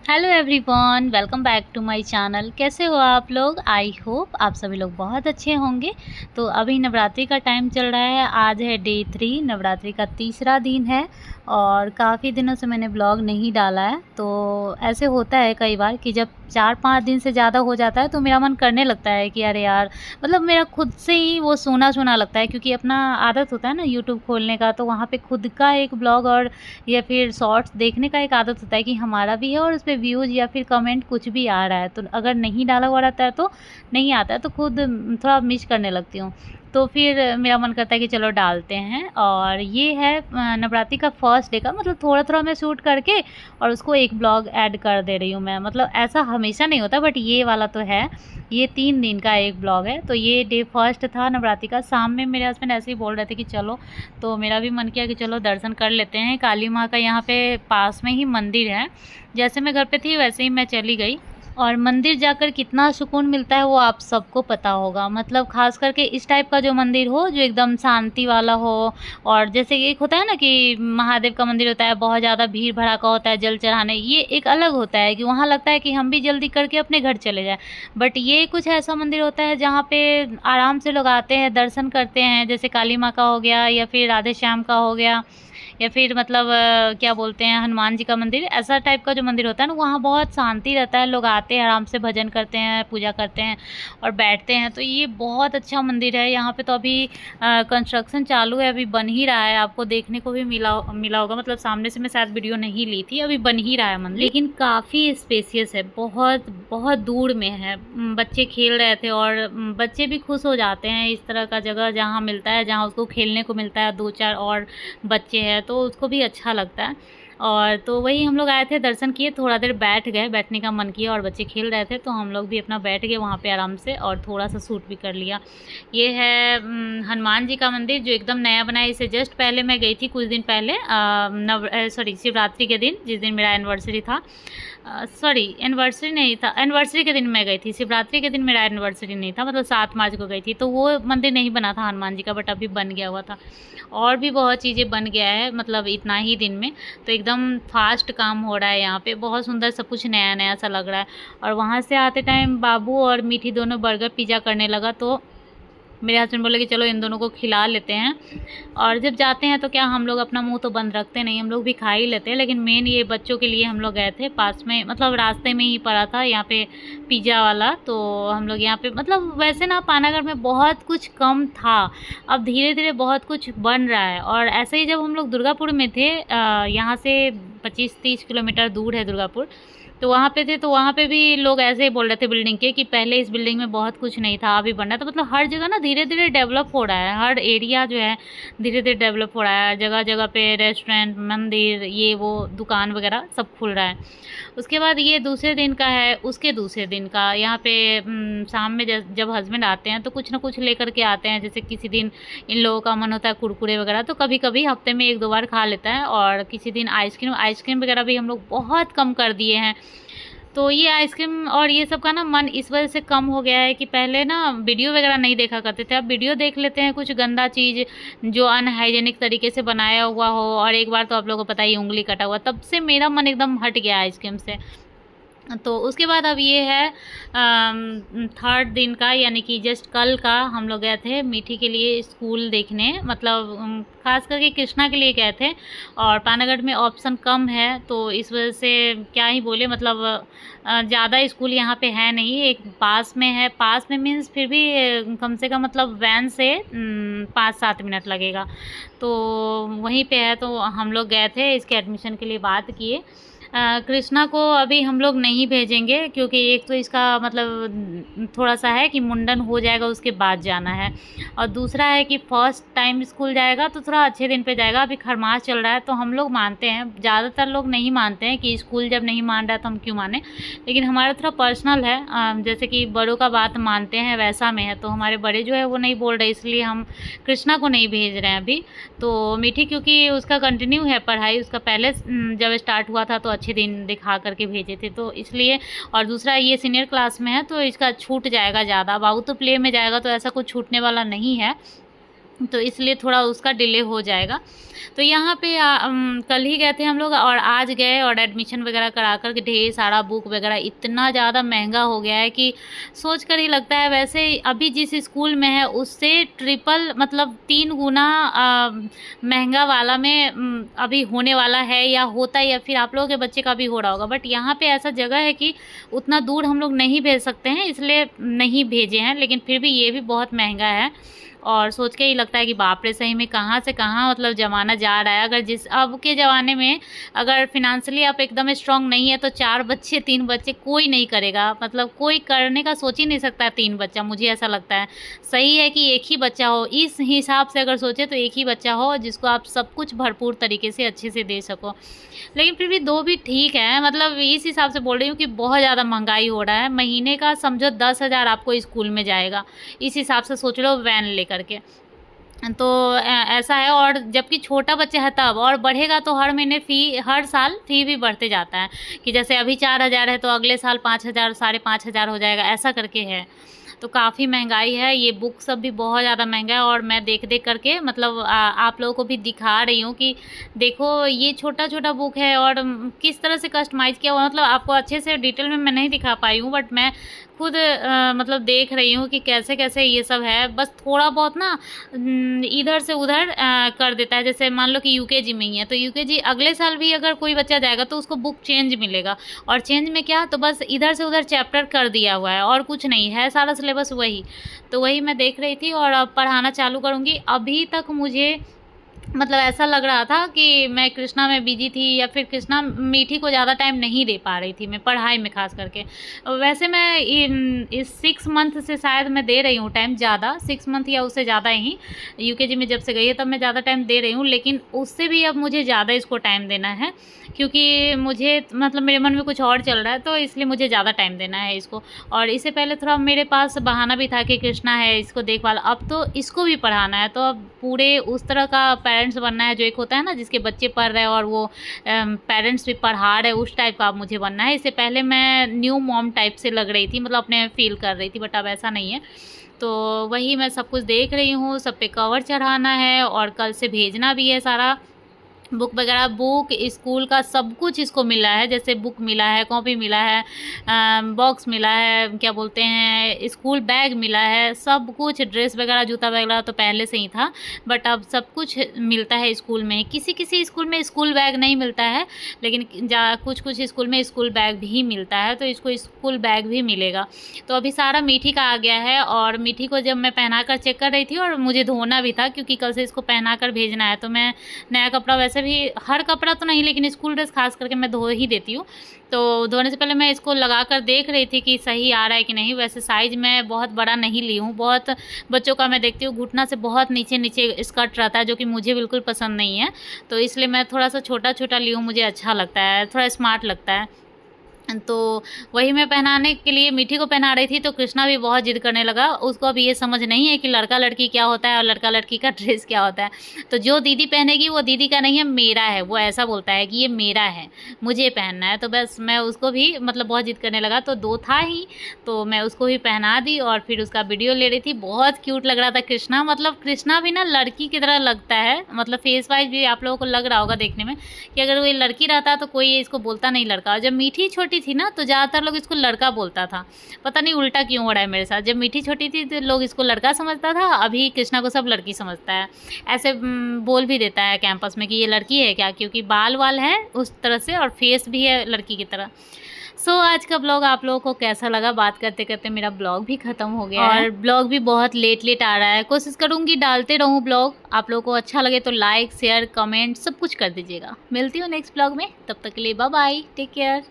Hello everyone, welcome back to my channel. कैसे हो आप लोग? आई होप आप सभी लोग बहुत अच्छे होंगे। तो अभी नवरात्रि का टाइम चल रहा है। आज है डे 3, नवरात्रि का तीसरा दिन है और काफ़ी दिनों से मैंने ब्लॉग नहीं डाला है। तो ऐसे होता है कई बार कि जब 4-5 दिन से ज़्यादा हो जाता है तो मेरा मन करने लगता है कि अरे यार, मतलब मेरा खुद से ही वो सूना-सूना लगता है, क्योंकि अपना आदत होता है ना यूट्यूब खोलने का, तो वहाँ पे खुद का एक ब्लॉग और या फिर शॉर्ट्स देखने का एक आदत होता है कि हमारा भी है और उस पे व्यूज़ या फिर कमेंट कुछ भी आ रहा है, तो अगर नहीं डाला हुआ रहता है तो नहीं आता है, तो खुद थोड़ा मिस करने लगती हूँ। तो फिर मेरा मन करता है कि चलो डालते हैं। और ये है नवरात्रि का फर्स्ट डे का, मतलब थोड़ा-थोड़ा मैं शूट करके और उसको एक ब्लॉग ऐड कर दे रही हूँ मैं। मतलब ऐसा हमेशा नहीं होता, बट ये वाला तो है। ये 3 दिन का एक ब्लॉग है। तो ये डे फर्स्ट था नवरात्रि का। शाम में मेरे हस्बैंड ऐसे ही बोल रहे थे कि चलो, तो मेरा भी मन किया कि चलो दर्शन कर लेते हैं। काली माँ का यहाँ पे पास में ही मंदिर है। जैसे मैं घर पे थी वैसे ही मैं चली गई, और मंदिर जाकर कितना सुकून मिलता है वो आप सबको पता होगा। मतलब ख़ास करके इस टाइप का जो मंदिर हो, जो एकदम शांति वाला हो। और जैसे एक होता है ना कि महादेव का मंदिर होता है, बहुत ज़्यादा भीड़ भड़ाका होता है जल चढ़ाने, ये एक अलग होता है कि वहाँ लगता है कि हम भी जल्दी करके अपने घर चले जाएँ। बट ये कुछ ऐसा मंदिर होता है जहाँ पे आराम से लोग आते हैं, दर्शन करते हैं। जैसे काली माँ का हो गया या फिर राधे श्याम का हो गया, या फिर मतलब क्या बोलते हैं, हनुमान जी का मंदिर, ऐसा टाइप का जो मंदिर होता है ना, वहाँ बहुत शांति रहता है। लोग आते हैं, आराम से भजन करते हैं, पूजा करते हैं और बैठते हैं। तो ये बहुत अच्छा मंदिर है। यहाँ पे तो अभी कंस्ट्रक्शन चालू है, अभी बन ही रहा है। आपको देखने को भी मिला होगा। मतलब सामने से मैं शायद वीडियो नहीं ली थी, अभी बन ही रहा है मंदिर। लेकिन काफ़ी स्पेसियस है, बहुत बहुत दूर में है। बच्चे खेल रहे थे और बच्चे भी खुश हो जाते हैं इस तरह का जगह जहाँ मिलता है, जहाँ उसको खेलने को मिलता है। 2-4 और बच्चे हैं तो उसको भी अच्छा लगता है। और तो वही हम लोग आए थे, दर्शन किए, थोड़ा देर बैठ गए, बैठने का मन किया और बच्चे खेल रहे थे तो हम लोग भी अपना बैठ गए वहाँ पे आराम से और थोड़ा सा शूट भी कर लिया। ये है हनुमान जी का मंदिर, जो एकदम नया बना है। इससे जस्ट पहले मैं गई थी कुछ दिन पहले, शिवरात्रि के दिन, जिस दिन मेरा एनिवर्सरी था। सॉरी, एनिवर्सरी नहीं था, एनिवर्सरी के दिन मैं गई थी। शिवरात्रि के दिन मेरा एनिवर्सरी नहीं था, मतलब 7 मार्च को गई थी। तो वो मंदिर नहीं बना था हनुमान जी का, बट अभी बन गया हुआ था। और भी बहुत चीज़ें बन गया है, मतलब इतना ही दिन में। तो एकदम फास्ट काम हो रहा है यहाँ पे, बहुत सुंदर, सब कुछ नया नया सा लग रहा है। और वहाँ से आते टाइम बाबू और मीठी दोनों बर्गर पिज़्ज़ा करने लगा, तो मेरे हस्बैंड बोले कि चलो इन दोनों को खिला लेते हैं। और जब जाते हैं तो क्या हम लोग अपना मुंह तो बंद रखते नहीं, हम लोग भी खा ही लेते हैं। लेकिन मेन ये बच्चों के लिए हम लोग गए थे, पास में, मतलब रास्ते में ही पड़ा था यहाँ पे पिज़्ज़ा वाला। तो हम लोग यहाँ पे, मतलब वैसे ना पानागढ़ में बहुत कुछ कम था, अब धीरे धीरे बहुत कुछ बन रहा है। और ऐसे ही जब हम लोग दुर्गापुर में थे, यहाँ से 25-30 किलोमीटर दूर है दुर्गापुर, तो वहाँ पे थे, तो वहाँ पे भी लोग ऐसे ही बोल रहे थे बिल्डिंग के कि पहले इस बिल्डिंग में बहुत कुछ नहीं था, अभी बन रहा है। तो मतलब हर जगह ना धीरे धीरे डेवलप हो रहा है, हर एरिया जो है धीरे धीरे डेवलप हो रहा है। जगह जगह पे रेस्टोरेंट, मंदिर, ये वो दुकान वगैरह सब खुल रहा है। उसके बाद ये दूसरे दिन का है, उसके दूसरे दिन का यहाँ पे शाम में जब हस्बैंड आते हैं तो कुछ ना कुछ लेकर के आते हैं। जैसे किसी दिन इन लोगों का मन होता है कुरकुरे वगैरह, तो कभी कभी हफ्ते में 1-2 बार खा लेता है। और किसी दिन आइसक्रीम आइसक्रीम वगैरह भी हम लोग बहुत कम कर दिए हैं। तो ये आइसक्रीम और ये सब का ना मन इस वजह से कम हो गया है कि पहले ना वीडियो वगैरह नहीं देखा करते थे, अब वीडियो देख लेते हैं कुछ गंदा चीज़ जो अनहाइजेनिक तरीके से बनाया हुआ हो। और एक बार तो आप लोगों को पता ही, उंगली कटा हुआ, तब से मेरा मन एकदम हट गया आइसक्रीम से। तो उसके बाद अब ये है थर्ड दिन का, यानी कि जस्ट कल का हम लोग गए थे मीठी के लिए स्कूल देखने, मतलब ख़ास करके कृष्णा के लिए गए थे। और पानागढ़ में ऑप्शन कम है तो इस वजह से क्या ही बोले, मतलब ज़्यादा स्कूल यहाँ पे है नहीं। एक पास में है, पास में मीन्स फिर भी कम से कम मतलब वैन से 5-7 मिनट लगेगा, तो वहीं पे है। तो हम लोग गए थे इसके एडमिशन के लिए, बात किए। कृष्णा को अभी हम लोग नहीं भेजेंगे, क्योंकि एक तो इसका मतलब थोड़ा सा है कि मुंडन हो जाएगा उसके बाद जाना है, और दूसरा है कि फर्स्ट टाइम स्कूल जाएगा तो थोड़ा अच्छे दिन पे जाएगा। अभी खरमास चल रहा है तो हम लोग मानते हैं, ज़्यादातर लोग नहीं मानते हैं कि स्कूल जब नहीं मान रहा है तो हम क्यों माने। लेकिन हमारा थोड़ा पर्सनल है, जैसे कि बड़ों का बात मानते हैं वैसा में है। तो हमारे बड़े जो है वो नहीं बोल रहे, इसलिए हम कृष्णा को नहीं भेज रहे हैं अभी। तो मीठी क्योंकि उसका कंटिन्यू है पढ़ाई, उसका पहले जब स्टार्ट हुआ था तो अच्छे दिन दिखा करके भेजे थे, तो इसलिए। और दूसरा ये सीनियर क्लास में है तो इसका छूट जाएगा ज़्यादा। बाबू तो प्ले में जाएगा तो ऐसा कुछ छूटने वाला नहीं है। तो इसलिए थोड़ा उसका डिले हो जाएगा। तो यहाँ पे कल ही गए थे हम लोग और आज गए और एडमिशन वगैरह करा कर के ढेर सारा बुक वगैरह इतना ज़्यादा महंगा हो गया है कि सोच कर ही लगता है। वैसे अभी जिस स्कूल में है उससे ट्रिपल मतलब 3 गुना महंगा वाला में अभी होने वाला है या होता है, या फिर आप लोगों के बच्चे का भी हो रहा होगा। बट यहाँ पे ऐसा जगह है कि उतना दूर हम लोग नहीं भेज सकते हैं, इसलिए नहीं भेजे हैं। लेकिन फिर भी ये भी बहुत महंगा है और सोच के ही लगता है कि बाप रे, सही में कहाँ से कहाँ मतलब ज़माना जा रहा है। अगर जिस अब के ज़माने में अगर फिनेंशियली आप एकदम स्ट्रांग नहीं है तो 4 बच्चे 3 बच्चे कोई नहीं करेगा, मतलब कोई करने का सोच ही नहीं सकता है 3 बच्चा। मुझे ऐसा लगता है सही है कि एक ही बच्चा हो। इस हिसाब से अगर सोचे तो एक ही बच्चा हो जिसको आप सब कुछ भरपूर तरीके से अच्छे से दे सको। लेकिन फिर भी 2 भी ठीक है, मतलब इस हिसाब से बोल रही हूँ कि बहुत ज़्यादा महंगाई हो रहा है। महीने का समझो 10,000 आपको स्कूल में जाएगा, इस हिसाब से सोच लो वैन लेकर के। तो ऐसा है। और जबकि छोटा बच्चा है तब, और बढ़ेगा तो हर महीने फ़ी, हर साल फ़ी भी बढ़ते जाता है कि जैसे अभी 4,000 है तो अगले साल 5,000 5,500 हो जाएगा, ऐसा करके है। तो काफ़ी महंगाई है। ये बुक सब भी बहुत ज़्यादा महंगा है और मैं देख देख करके मतलब आप लोगों को भी दिखा रही हूँ कि देखो ये छोटा छोटा बुक है और किस तरह से कस्टमाइज़ किया हुआ। मतलब आपको अच्छे से डिटेल में मैं नहीं दिखा पाई हूँ, बट मैं खुद मतलब देख रही हूँ कि कैसे कैसे ये सब है। बस थोड़ा बहुत ना इधर से उधर कर देता है। जैसे मान लो कि यूकेजी में ही है तो यूकेजी अगले साल भी अगर कोई बच्चा जाएगा तो उसको बुक चेंज मिलेगा, और चेंज में क्या, तो बस इधर से उधर चैप्टर कर दिया हुआ है और कुछ नहीं है, सारा सिलेबस वही। तो वही मैं देख रही थी और अब पढ़ाना चालू करूँगी। अभी तक मुझे मतलब ऐसा लग रहा था कि मैं कृष्णा में बिजी थी, या फिर कृष्णा मीठी को ज़्यादा टाइम नहीं दे पा रही थी मैं पढ़ाई में खास करके। वैसे मैं इस 6 मंथ से शायद मैं दे रही हूँ टाइम ज़्यादा, 6 मंथ या उससे ज़्यादा ही। यूकेजी में जब से गई है तब मैं ज़्यादा टाइम दे रही हूँ, लेकिन उससे भी अब मुझे ज़्यादा इसको टाइम देना है, क्योंकि मुझे मतलब मेरे मन में कुछ और चल रहा है, तो इसलिए मुझे ज़्यादा टाइम देना है इसको। और इससे पहले थोड़ा मेरे पास बहाना भी था कि कृष्णा है, इसको देखभाल, अब तो इसको भी पढ़ाना है। तो अब पूरे उस तरह का पेरेंट्स बनना है जो एक होता है ना जिसके बच्चे पढ़ रहे हैं और वो पेरेंट्स भी पढ़ा रहे, उस टाइप का अब मुझे बनना है। इससे पहले मैं न्यू मॉम टाइप से लग रही थी, मतलब अपने फील कर रही थी, बट अब ऐसा नहीं है। तो वही मैं सब कुछ देख रही हूँ, सब पे कवर चढ़ाना है और कल से भेजना भी है सारा बुक वगैरह। बुक स्कूल का सब कुछ इसको मिला है, जैसे बुक मिला है, कॉपी मिला है, बॉक्स मिला है, क्या बोलते हैं, स्कूल बैग मिला है, सब कुछ। ड्रेस वगैरह जूता वगैरह तो पहले से ही था, बट अब सब कुछ मिलता है स्कूल में। किसी किसी स्कूल में स्कूल बैग नहीं मिलता है, लेकिन कुछ कुछ स्कूल में स्कूल बैग भी मिलता है, तो इसको स्कूल बैग भी मिलेगा। तो अभी सारा मीठी का आ गया है, और मीठी को जब मैं पहना कर चेक कर रही थी, और मुझे धोना भी था क्योंकि कल से इसको पहना कर भेजना है। तो मैं नया कपड़ा, वैसे भी हर कपड़ा तो नहीं लेकिन स्कूल ड्रेस खास करके मैं धो ही देती हूँ। तो धोने से पहले मैं इसको लगा कर देख रही थी कि सही आ रहा है कि नहीं। वैसे साइज़ मैं बहुत बड़ा नहीं ली हूँ, बहुत बच्चों का मैं देखती हूँ घुटना से बहुत नीचे नीचे स्कर्ट रहता है, जो कि मुझे बिल्कुल पसंद नहीं है। तो इसलिए मैं थोड़ा सा छोटा छोटा ली हूँ, मुझे अच्छा लगता है, थोड़ा स्मार्ट लगता है। तो वही मैं पहनाने के लिए मीठी को पहना रही थी, तो कृष्णा भी बहुत ज़िद करने लगा। उसको अभी ये समझ नहीं है कि लड़का लड़की क्या होता है और लड़का लड़की का ड्रेस क्या होता है। तो जो दीदी पहनेगी वो दीदी का नहीं है, मेरा है। वो ऐसा बोलता है कि ये मेरा है, मुझे पहनना है। तो बस मैं उसको भी मतलब बहुत ज़िद करने लगा, तो 2 था ही, तो मैं उसको भी पहना दी और फिर उसका वीडियो ले रही थी। बहुत क्यूट लग रहा था कृष्णा, मतलब कृष्णा भी ना लड़की की तरह लगता है, मतलब फेस वाइज भी आप लोगों को लग रहा होगा देखने में कि अगर वो लड़की रहता तो कोई इसको बोलता नहीं लड़का। और जब मीठी छोटी थी ना तो ज़्यादातर लोग इसको लड़का बोलता था, पता नहीं उल्टा क्यों हो रहा है मेरे साथ। जब मीठी छोटी थी तो लोग इसको लड़का समझता था, अभी कृष्णा को सब लड़की समझता है। ऐसे बोल भी देता है कैंपस में कि ये लड़की है क्या, क्योंकि बाल वाल है उस तरह से और फेस भी है लड़की की तरह। सो आज का ब्लॉग आप लोगों को कैसा लगा? बात करते करते मेरा ब्लॉग भी ख़त्म हो गया है और ब्लॉग भी बहुत लेट आ रहा है। कोशिश करूँगी डालते रहूँ ब्लॉग। आप लोगों को अच्छा लगे तो लाइक शेयर कमेंट सब कुछ कर दीजिएगा। मिलती हूँ नेक्स्ट ब्लॉग में, तब तक के लिए बाय बाय, टेक केयर।